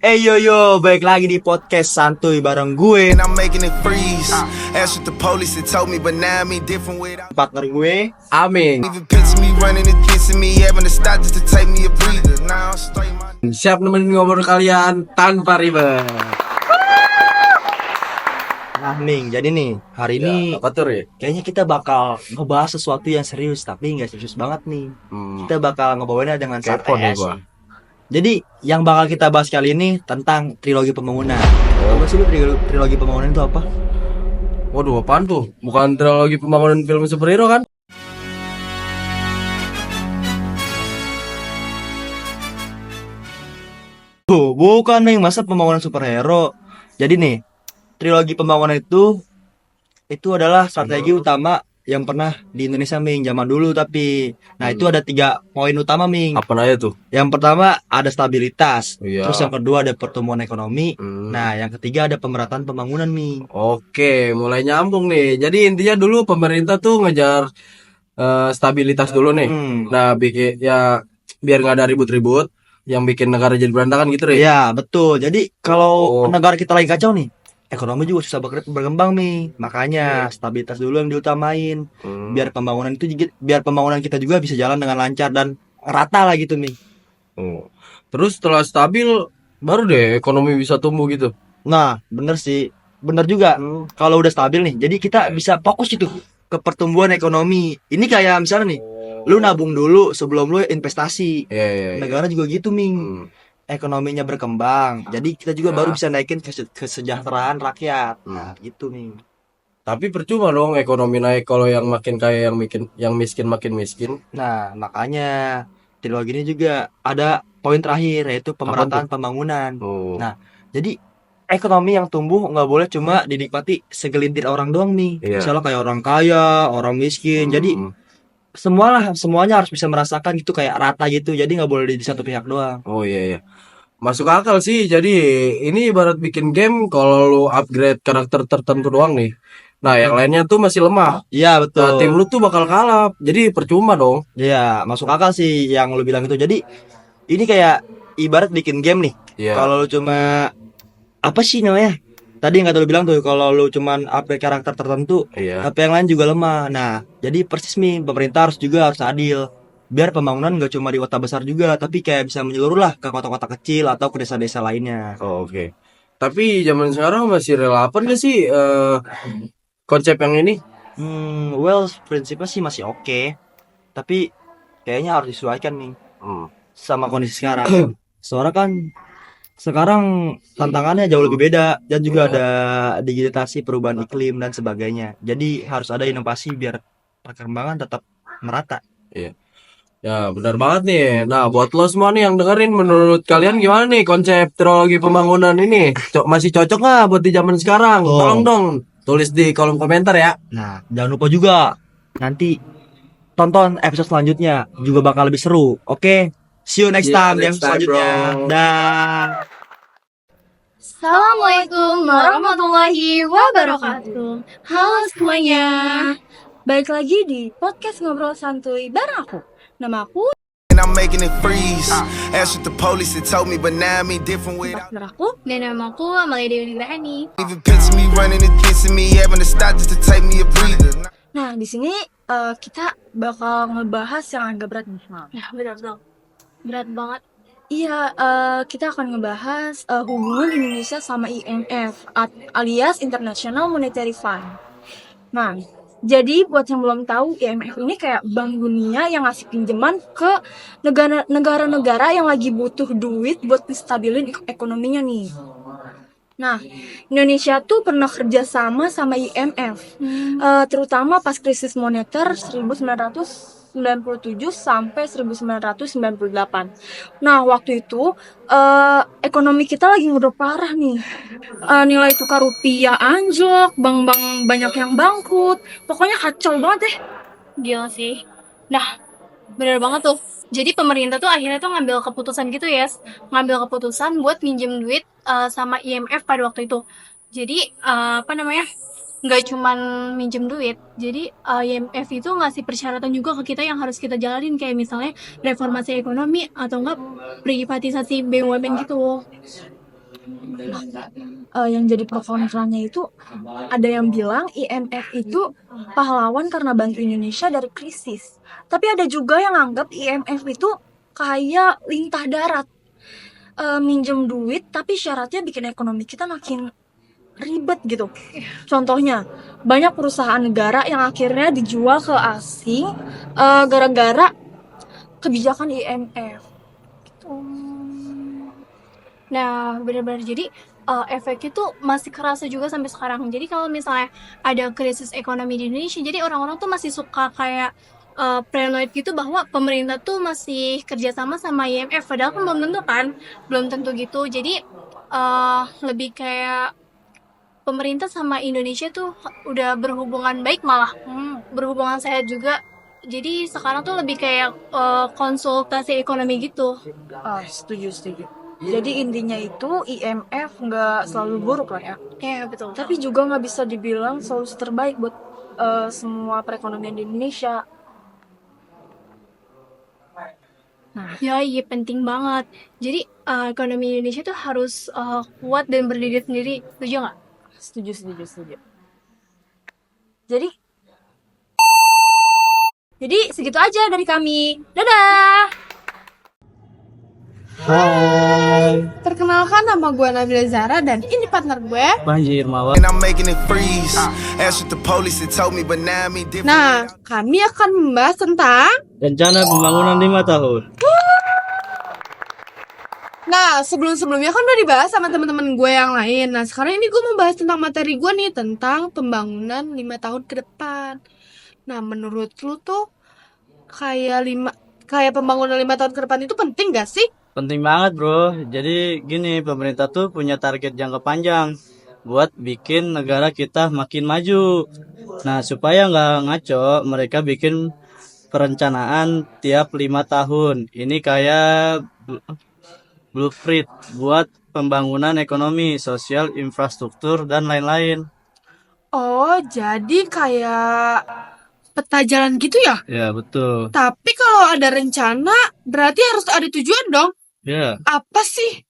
Yo yo, balik lagi di podcast santuy bareng gue, And I'm making it freeze. Asked with the police, they told me, but now I mean different without partner gue. Aming. even picture me running against me, having to stop just to take me a breather. Now I'm straight my Siap nemenin ngobrol kalian tanpa ribet. Nah Ming, jadi nih hari ini Apa tuh ya? kayaknya kita bakal ngebahas sesuatu yang serius, tapi nggak serius banget nih. Kita bakal ngebawainnya dengan Kepo santai deh sih. gua. Jadi yang bakal kita bahas kali ini tentang trilogi pembangunan. Apa sih lu trilogi pembangunan itu apa? Waduh, apaan tuh? Bukan trilogi pembangunan film superhero kan? Bukan Ming, masa pembangunan superhero. Jadi nih, trilogi pembangunan itu adalah strategi utama yang pernah di Indonesia Ming zaman dulu tapi nah itu ada 3 poin utama Ming. Apa aja tuh? Yang pertama ada stabilitas, Iya. terus yang kedua ada pertumbuhan ekonomi, Hmm. nah yang ketiga ada pemerataan pembangunan Ming. Oke, mulai nyambung nih. Jadi intinya dulu pemerintah tuh ngejar stabilitas dulu nih. Nah, bikin ya biar nggak ada ribut-ribut yang bikin negara jadi berantakan gitu deh. Iya betul. Jadi kalau Oh. negara kita lagi kacau nih, ekonomi juga susah berkembang Ming. Makanya stabilitas dulu yang diutamain. Biar pembangunan kita juga bisa jalan dengan lancar dan rata lah gitu Ming. Oh. Terus setelah stabil baru deh ekonomi bisa tumbuh gitu. Nah, bener sih. Bener juga. Kalau udah stabil nih, jadi kita bisa fokus itu ke pertumbuhan ekonomi. Ini kayak misalnya nih, lu nabung dulu sebelum lu investasi. Iya. Negara juga gitu, Ming. Ekonominya berkembang. Jadi kita juga baru bisa naikin kesejahteraan rakyat. Nah, gitu, Ming. Tapi percuma dong ekonomi naik kalau yang makin kaya yang miskin makin miskin. Nah, makanya trilogi ini juga ada poin terakhir yaitu pemerataan pembangunan. Oh. Nah, jadi ekonomi yang tumbuh nggak boleh cuma dinikmati segelintir orang doang nih. Iya. Misalnya kayak orang kaya, orang miskin. Jadi semuanya harus bisa merasakan gitu kayak rata gitu. Jadi nggak boleh di satu pihak doang. Oh iya. Masuk akal sih. Jadi ini ibarat bikin game kalau lu upgrade karakter tertentu doang nih. Nah, yang lainnya tuh masih lemah. Iya betul. Nah, tim lu tuh bakal kalah. Jadi percuma dong. Iya, masuk akal sih yang lu bilang itu. Jadi ini kayak ibarat bikin game nih. Iya. Kalau lu cuma apa sih namanya? Tadi yang kata lu bilang tuh kalau lu cuman upgrade karakter tertentu, Iya. tapi yang lain juga lemah. Nah, jadi persis nih pemerintah harus adil. Biar pembangunan gak cuma di kota besar juga, tapi kayak bisa menyeluruh lah ke kota-kota kecil atau ke desa-desa lainnya. Oh, oke. Tapi zaman sekarang masih relevan gak sih konsep yang ini? Well, prinsipnya sih masih oke. Tapi kayaknya harus disesuaikan nih sama kondisi sekarang. Soalnya kan sekarang tantangannya jauh lebih beda dan juga ada digitalisasi, perubahan iklim dan sebagainya. Jadi harus ada inovasi biar perkembangan tetap merata. Iya. Ya benar banget nih. Nah buat lo semua nih yang dengerin, menurut kalian gimana nih konsep trilogi pembangunan ini? Masih cocok nggak buat di zaman sekarang? Oh. Tolong dong tulis di kolom komentar ya. Nah, jangan lupa juga nanti tonton episode selanjutnya juga bakal lebih seru. Oke, see you next Yeah, time di next episode time, selanjutnya. bro. Dah. Assalamualaikum warahmatullahi wabarakatuh. Halo semuanya. Balik lagi di podcast Ngobrol Santuy bareng aku. Nama aku and I'm making it freeze. Asked with the police, they told me, but now I mean different without partner aku. Dan nama aku Amalia Dewi Grahani. even picture me running against me, having to stop just to take me a breather. Nah, di sini kita bakal ngebahas yang agak berat nih. Ya, berat dong. Berat banget. Iya, kita akan ngebahas hubungan Indonesia sama IMF alias International Monetary Fund. Nah, jadi buat yang belum tahu, IMF ini kayak bank dunia yang ngasih pinjaman ke negara-negara yang lagi butuh duit buat stabilin ekonominya nih. Nah, Indonesia tuh pernah kerja sama IMF, terutama pas krisis moneter 1997 sampai 1998. Nah, waktu itu ekonomi kita lagi udah parah nih. Nilai tukar rupiah anjlok, bank-bank banyak yang bangkrut. Pokoknya kacau banget deh. Gila sih. Nah, bener banget tuh. Jadi pemerintah tuh akhirnya tuh ngambil keputusan gitu ya, ngambil keputusan buat minjem duit sama IMF pada waktu itu. Jadi nggak cuman minjem duit, jadi IMF itu ngasih persyaratan juga ke kita yang harus kita jalanin, kayak misalnya reformasi ekonomi atau enggak privatisasi BUMN gitu. Yang jadi pro kontranya itu ada yang bilang IMF itu pahlawan karena bantu Indonesia dari krisis. Tapi ada juga yang anggap IMF itu kayak lintah darat. Minjem duit tapi syaratnya bikin ekonomi kita makin ribet gitu. Contohnya, banyak perusahaan negara yang akhirnya dijual ke asing gara-gara kebijakan IMF. Gitu. Nah, benar-benar jadi efeknya tuh masih kerasa juga sampai sekarang. Jadi kalau misalnya ada krisis ekonomi di Indonesia, jadi orang-orang tuh masih suka kayak paranoid gitu bahwa pemerintah tuh masih kerjasama sama IMF. Padahal kan belum tentu kan, belum tentu gitu. Jadi lebih kayak pemerintah sama Indonesia tuh udah berhubungan baik malah, berhubungan sehat juga. Jadi sekarang tuh lebih kayak konsultasi ekonomi gitu. Setuju. Jadi intinya itu IMF nggak selalu buruk lah ya. Iya betul. Tapi juga nggak bisa dibilang solusi terbaik buat semua perekonomian di Indonesia. Ya, iya penting banget. Jadi ekonomi Indonesia tuh harus kuat dan berdiri sendiri. Setuju nggak? Setuju. Jadi segitu aja dari kami. Dadah! Hai. Perkenalkan, nama gue Nabila Zara dan ini partner gue. Banjir mawar. And I'm making it freeze. Asked the police, it told me, but now me different. Nah, kami akan membahas tentang Rencana pembangunan 5 tahun. Nah, sebelumnya kan udah dibahas sama teman-teman gue yang lain. Nah, sekarang ini gue mau bahas tentang materi gue nih, tentang pembangunan 5 tahun ke depan. Nah, menurut lu tuh kayak pembangunan 5 tahun ke depan itu penting gak sih? Penting banget bro, jadi gini pemerintah tuh punya target jangka panjang buat bikin negara kita makin maju. Nah supaya nggak ngaco, mereka bikin perencanaan tiap 5 tahun. Ini kayak blueprint buat pembangunan ekonomi, sosial, infrastruktur, dan lain-lain. Oh, jadi kayak peta jalan gitu ya? Ya betul. Tapi kalau ada rencana, berarti harus ada tujuan dong. Ya. Apa sih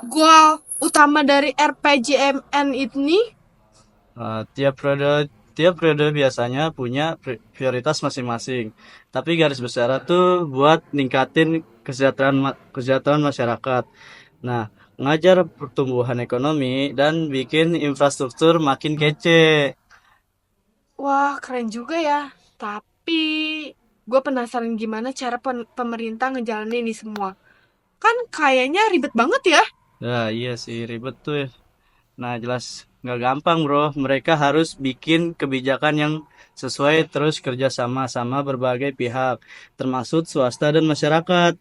goal utama dari RPJMN ini? Tiap periode biasanya punya prioritas masing-masing. Tapi garis besar tuh buat ningkatin kesejahteraan masyarakat. Nah, ngajar pertumbuhan ekonomi dan bikin infrastruktur makin kece. Wah, keren juga ya. Tapi gue penasaran gimana cara pemerintah ngejalanin ini semua. Kan kayaknya ribet banget ya. Ya iya sih ribet tuh. Nah jelas nggak gampang bro. Mereka harus bikin kebijakan yang sesuai, terus kerja sama berbagai pihak, termasuk swasta dan masyarakat.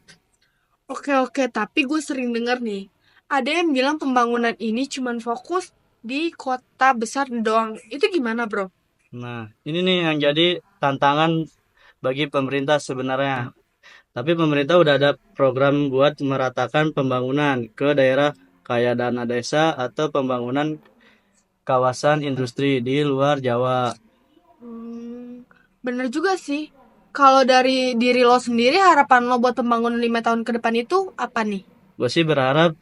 Oke, tapi gue sering denger nih, ada yang bilang pembangunan ini cuma fokus di kota besar doang. Itu gimana bro? Nah ini nih yang jadi tantangan bagi pemerintah sebenarnya. Tapi pemerintah udah ada program buat meratakan pembangunan ke daerah kayak dana desa atau pembangunan kawasan industri di luar Jawa. Bener juga sih. Kalau dari diri lo sendiri, harapan lo buat pembangunan 5 tahun ke depan itu apa nih? Gue sih berharap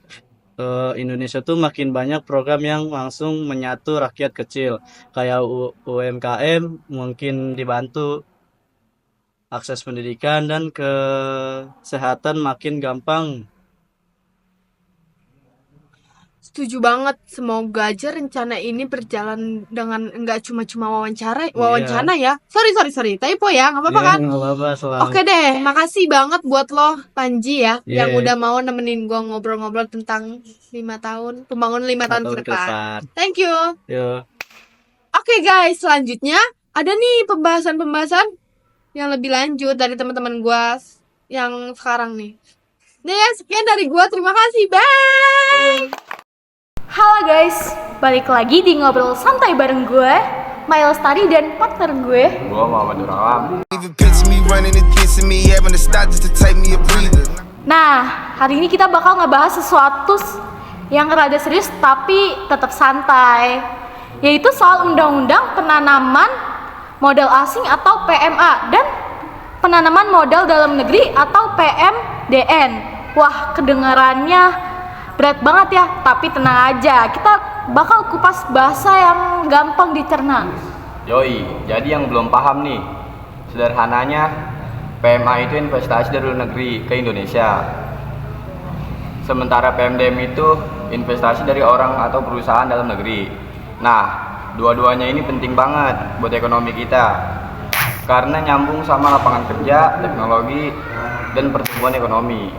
Indonesia tuh makin banyak program yang langsung menyatu rakyat kecil. Kayak UMKM mungkin dibantu, akses pendidikan dan kesehatan makin gampang. Setuju banget. Semoga aja rencana ini berjalan dengan nggak cuma wawancara ya. Sorry, typo ya, nggak apa-apa kan? Nggak apa-apa, Oke deh, makasih banget buat lo Panji ya, Yeah. yang udah mau nemenin gua ngobrol-ngobrol tentang 5 tahun, pembangunan 5 tahun ke depan. Thank you. Yo. Oke guys, selanjutnya ada nih pembahasan yang lebih lanjut dari teman-teman gua yang sekarang nih. Nah ya, sekian dari gua. Terima kasih. Bye. Halo guys, balik lagi di ngobrol santai bareng gue, Maya Lestari dan partner gue. Even picture me running against me, having to stop just to take me a breather. Nah, hari ini kita bakal ngebahas sesuatu yang rada serius tapi tetap santai, yaitu soal undang-undang penanaman modal asing atau PMA dan penanaman modal dalam negeri atau PMDN. Wah, kedengarannya berat banget ya, tapi tenang aja, kita bakal kupas bahasa yang gampang dicerna. Yoi, jadi yang belum paham nih, sederhananya PMA itu investasi dari luar negeri ke Indonesia. Sementara PMDM itu investasi dari orang atau perusahaan dalam negeri. Nah, dua-duanya ini penting banget buat ekonomi kita. Karena nyambung sama lapangan kerja, teknologi, dan pertumbuhan ekonomi.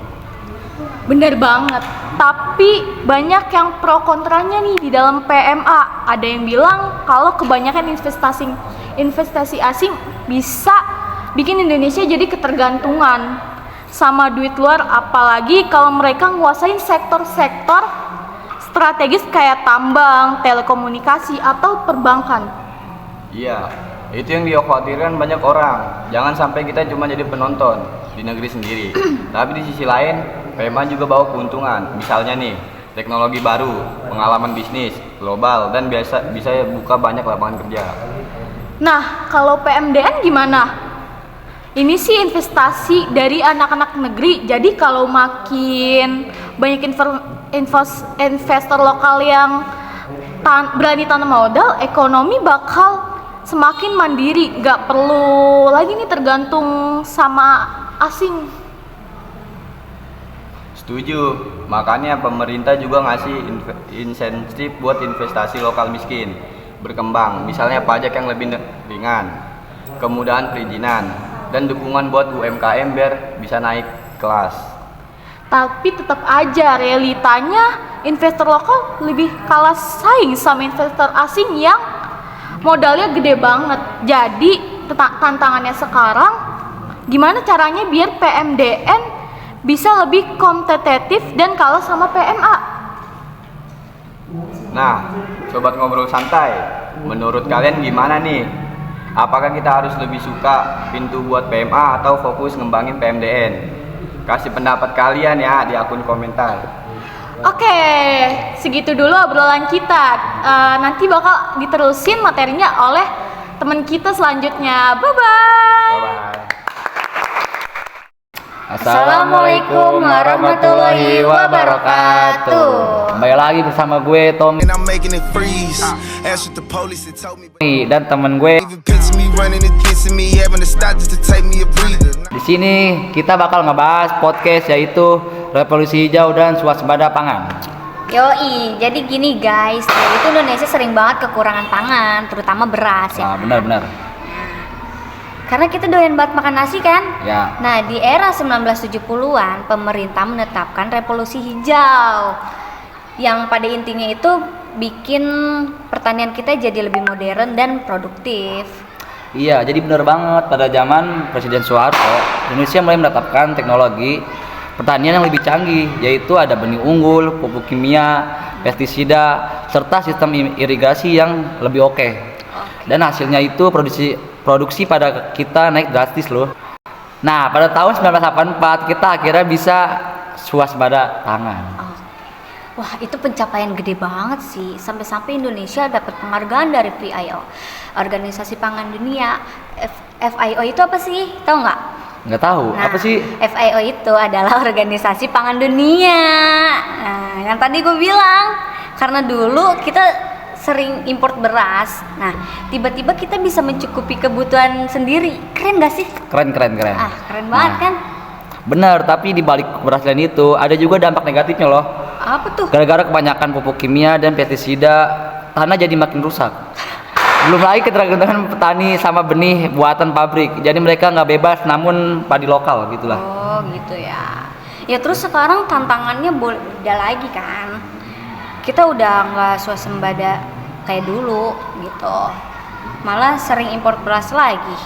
Bener banget, tapi banyak yang pro kontranya nih di dalam PMA. Ada yang bilang kalau kebanyakan investasi asing bisa bikin Indonesia jadi ketergantungan sama duit luar, apalagi kalau mereka nguasain sektor-sektor strategis kayak tambang, telekomunikasi, atau perbankan. Iya, itu yang dikhawatirkan banyak orang. Jangan sampai kita cuma jadi penonton di negeri sendiri. Tapi di sisi lain, PMA juga bawa keuntungan. Misalnya nih, teknologi baru, pengalaman bisnis global, dan bisa buka banyak lapangan kerja. Nah, kalau PMDN gimana? Ini sih investasi dari anak-anak negeri. Jadi kalau makin banyak investor lokal yang berani tanam modal, ekonomi bakal semakin mandiri, nggak perlu lagi nih tergantung sama asing. Setuju, makanya pemerintah juga ngasih insentif buat investasi lokal miskin berkembang, misalnya pajak yang lebih ringan, kemudahan perizinan, dan dukungan buat UMKM biar bisa naik kelas. Tapi tetap aja realitanya investor lokal lebih kalah saing sama investor asing yang modalnya gede banget. Jadi tantangannya sekarang gimana caranya biar PMDN bisa lebih kompetitif dan kalah sama PMA. Nah, sobat ngobrol santai, menurut kalian gimana nih? Apakah kita harus lebih suka pintu buat PMA atau fokus ngembangin PMDN? Kasih pendapat kalian ya di akun komentar. Oke, segitu dulu obrolan kita. Nanti bakal diterusin materinya oleh teman kita selanjutnya. Bye-bye. Assalamualaikum warahmatullahi wabarakatuh. Kembali lagi bersama gue Tommy And I'm making it freeze. Answered the police and told me. dan temen gue. Even picture me running against me, having to stop just to take me a breather. Di sini kita bakal ngebahas podcast yaitu revolusi hijau dan swasembada pangan. Yoi, jadi gini guys, jadi itu Indonesia sering banget kekurangan pangan, terutama beras ya. Nah, benar-benar. Karena kita doyan banget makan nasi kan? Ya. Nah, di era 1970-an, pemerintah menetapkan revolusi hijau. Yang pada intinya itu bikin pertanian kita jadi lebih modern dan produktif. Iya, jadi benar banget pada zaman Presiden Soeharto, Indonesia mulai menetapkan teknologi pertanian yang lebih canggih, yaitu ada benih unggul, pupuk kimia, pestisida, serta sistem irigasi yang lebih oke. Dan hasilnya itu produksi pada kita naik drastis loh. Nah, pada tahun 1984 kita akhirnya bisa swasembada pangan. Wah, itu pencapaian gede banget sih. Sampai-sampai Indonesia dapat penghargaan dari FAO, Organisasi Pangan Dunia. FAO itu apa sih? Tahu nggak? Nggak tahu. Nah, apa sih? FAO itu adalah Organisasi Pangan Dunia. Nah, yang tadi gue bilang, karena dulu kita sering import beras. Nah, tiba-tiba kita bisa mencukupi kebutuhan sendiri. Keren gak sih? Keren. Ah, keren banget kan? Bener, tapi di balik keberhasilan itu ada juga dampak negatifnya loh. Apa tuh? Gara-gara kebanyakan pupuk kimia dan pestisida, tanah jadi makin rusak. Belum lagi ketergantungan petani sama benih buatan pabrik. Jadi mereka nggak bebas, namun padi lokal gitulah. Oh gitu ya. Ya terus sekarang tantangannya beda lagi kan. Kita udah nggak swasembada kayak dulu gitu. Malah sering impor beras lagi.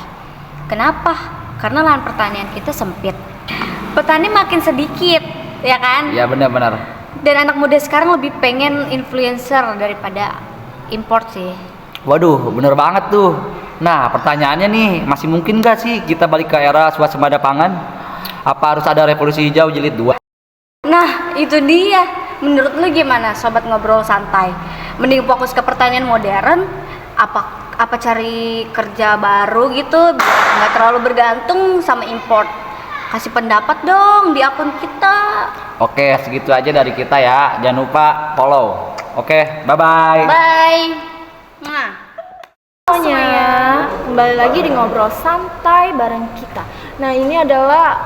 Kenapa? Karena lahan pertanian kita sempit. Petani makin sedikit, ya kan? Ya benar-benar. Dan anak muda sekarang lebih pengen influencer daripada import sih. Waduh, bener banget tuh. Nah, pertanyaannya nih, masih mungkin gak sih kita balik ke era swasembada pangan? Apa harus ada revolusi hijau jilid 2? Nah, itu dia. Menurut lu gimana, sobat ngobrol santai? Mending fokus ke pertanian modern? Apa cari kerja baru gitu, biar nggak terlalu bergantung sama import? Kasih pendapat dong di akun kita. Oke, segitu aja dari kita ya. Jangan lupa follow. Oke, bye-bye. Bye. Nah. Semuanya, kembali lagi di ngobrol santai bareng kita. Nah, ini adalah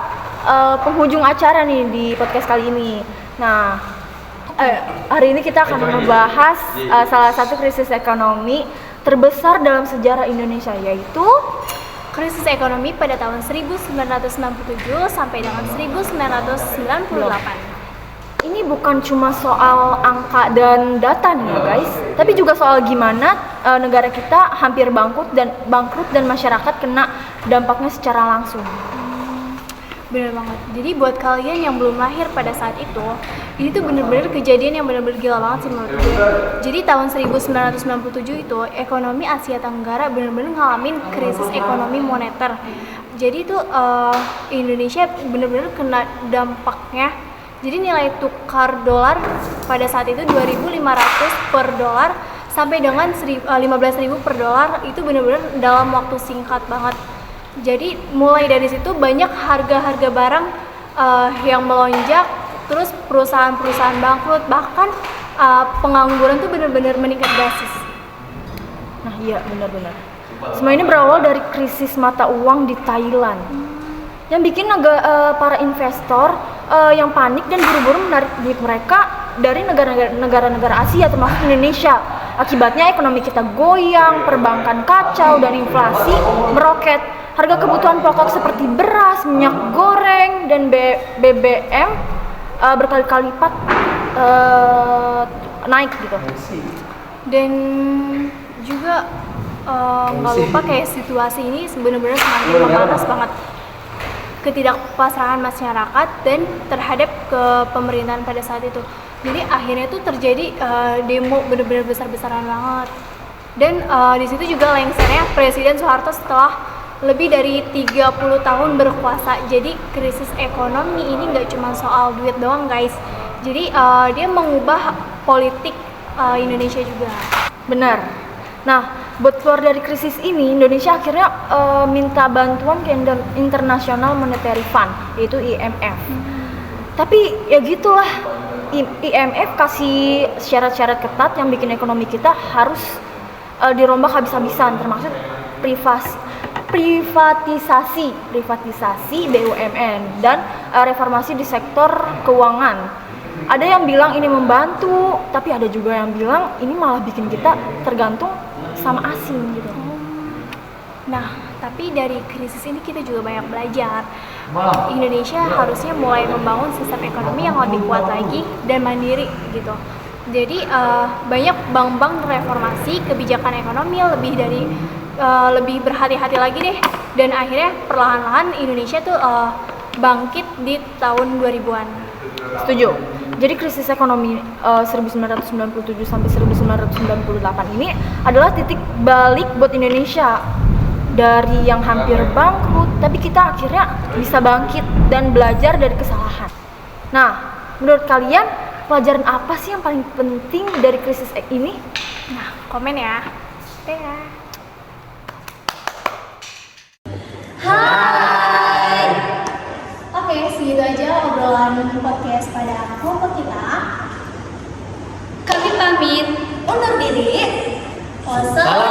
penghujung acara nih di podcast kali ini. Nah, hari ini kita akan membahas salah satu krisis ekonomi terbesar dalam sejarah Indonesia, yaitu krisis ekonomi pada tahun 1997 sampai dengan 1998. ini bukan cuma soal angka dan data nih ya guys, tapi juga soal gimana negara kita hampir bangkrut dan masyarakat kena dampaknya secara langsung. Bener banget. Jadi buat kalian yang belum lahir pada saat itu, ini tuh bener-bener kejadian yang bener-bener gila banget sih menurut gue. Jadi tahun 1997 itu ekonomi Asia Tenggara bener-bener ngalamin krisis ekonomi moneter. Jadi itu Indonesia bener-bener kena dampaknya. Jadi nilai tukar dolar pada saat itu 2.500 per dolar sampai dengan 15.000 per dolar, itu bener-bener dalam waktu singkat banget. Jadi mulai dari situ banyak harga-harga barang yang melonjak, terus perusahaan-perusahaan bangkrut, bahkan pengangguran tuh benar-benar meningkat drastis. Nah iya benar-benar. Semua ini berawal dari krisis mata uang di Thailand, yang bikin para investor yang panik dan buru-buru menarik duit mereka dari negara-negara Asia termasuk Indonesia. Akibatnya ekonomi kita goyang, perbankan kacau, dan inflasi meroket. Harga kebutuhan pokok seperti beras, minyak goreng, dan BBM berkali-kali lipat naik gitu. Dan juga nggak lupa kayak situasi ini benar-benar semakin memanas banget ketidakpasrahan masyarakat dan terhadap ke pemerintahan pada saat itu. Jadi akhirnya tuh terjadi demo benar-benar besar-besaran banget. Dan di situ juga lengsernya Presiden Soeharto setelah lebih dari 30 tahun berkuasa. Jadi krisis ekonomi ini nggak cuma soal duit doang guys. Jadi dia mengubah politik Indonesia juga. Benar. Nah, buat keluar dari krisis ini, Indonesia akhirnya minta bantuan ke International Monetary Fund, yaitu IMF. Tapi ya gitulah, IMF kasih syarat-syarat ketat yang bikin ekonomi kita harus dirombak habis-habisan, termasuk privatisasi BUMN dan reformasi di sektor keuangan. Ada yang bilang ini membantu, tapi ada juga yang bilang ini malah bikin kita tergantung sama asing gitu. Nah, tapi dari krisis ini kita juga banyak belajar. Indonesia harusnya mulai membangun sistem ekonomi yang lebih kuat lagi dan mandiri gitu. Jadi banyak bank-bank reformasi kebijakan ekonomi lebih berhati-hati lagi deh, dan akhirnya perlahan-lahan Indonesia tuh bangkit di tahun 2000-an. Setuju. Jadi krisis ekonomi 1997 sampai 1998 ini adalah titik balik buat Indonesia. Dari yang hampir bangkrut, tapi kita akhirnya bisa bangkit dan belajar dari kesalahan. Nah, menurut kalian pelajaran apa sih yang paling penting dari krisis ini? Nah, komen ya. Hai. Oke, segitu aja obrolan podcast pada kelompok kita. Kami pamit undur diri. Wassalamualaikum